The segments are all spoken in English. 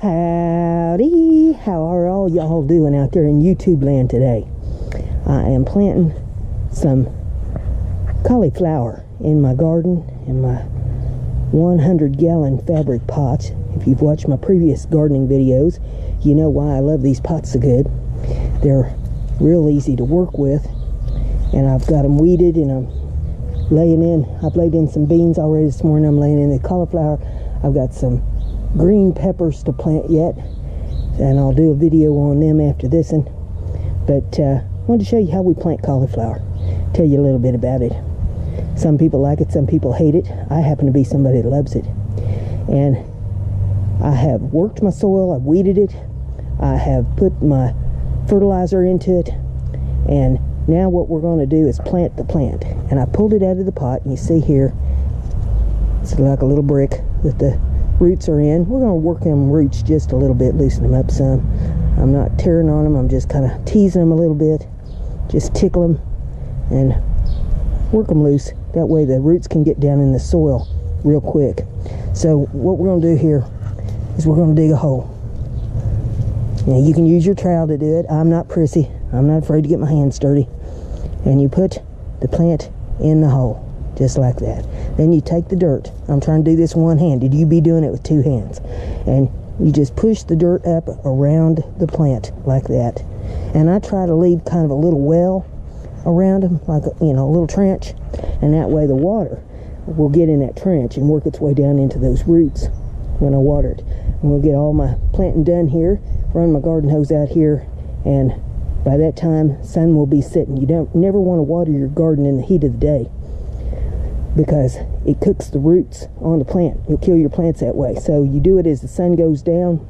Howdy, how are all y'all doing out there in YouTube land today? I am planting some cauliflower in my garden in my 100-gallon fabric pots. If you've watched my previous gardening videos, you know why I love these pots so good. They're real easy to work with, and I've got them weeded, and I've laid in some beans already this morning. I'm laying in the cauliflower. I've got some green peppers to plant yet, and I'll do a video on them after this one. But I wanted to show you how we plant cauliflower, tell you a little bit about it. Some people like it, some people hate it. I happen to be somebody that loves it. And I have worked my soil, I've weeded it, I have put my fertilizer into it, and now what we're going to do is plant the plant. And I pulled it out of the pot, and you see here, it's like a little brick that the roots are in. We're going to work them roots just a little bit, loosen them up some. I'm not tearing on them, I'm just kind of teasing them a little bit, just tickle them and work them loose. That way the roots can get down in the soil real quick. So what we're going to do here is we're going to dig a hole. Now you can use your trowel to do it. I'm not prissy, I'm not afraid to get my hands dirty. And you put the plant in the hole just like that. Then you take the dirt. I'm trying to do this one-handed. You be doing it with two hands. And you just push the dirt up around the plant like that. And I try to leave kind of a little well around them, like a little trench. And that way the water will get in that trench and work its way down into those roots when I water it. And we'll get all my planting done here, run my garden hose out here, and by that time, sun will be setting. You never want to water your garden in the heat of the day, because it cooks the roots on the plant. You'll kill your plants that way. So you do it as the sun goes down.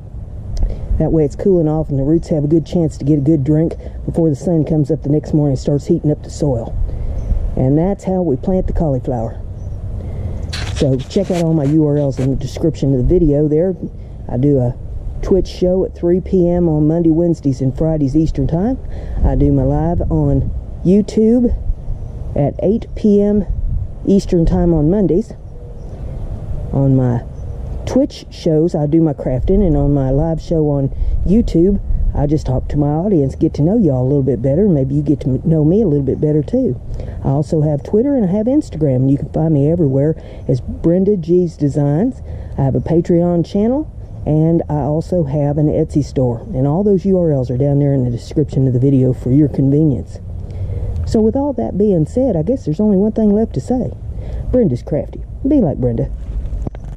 That way it's cooling off and the roots have a good chance to get a good drink before the sun comes up the next morning and starts heating up the soil. And that's how we plant the cauliflower. So check out all my URLs in the description of the video there. I do a Twitch show at 3 p.m. on Monday, Wednesdays, and Fridays Eastern Time. I do my live on YouTube at 8 p.m. Eastern Time on Mondays. On my Twitch shows, I do my crafting, and on my live show on YouTube, I just talk to my audience, get to know y'all a little bit better. Maybe you get to know me a little bit better too. I also have Twitter and I have Instagram, and you can find me everywhere as BrendaG's Designs. I have a Patreon channel, and I also have an Etsy store, and all those URLs are down there in the description of the video for your convenience. So with all that being said, I guess there's only one thing left to say. Brenda's crafty. Be like Brenda.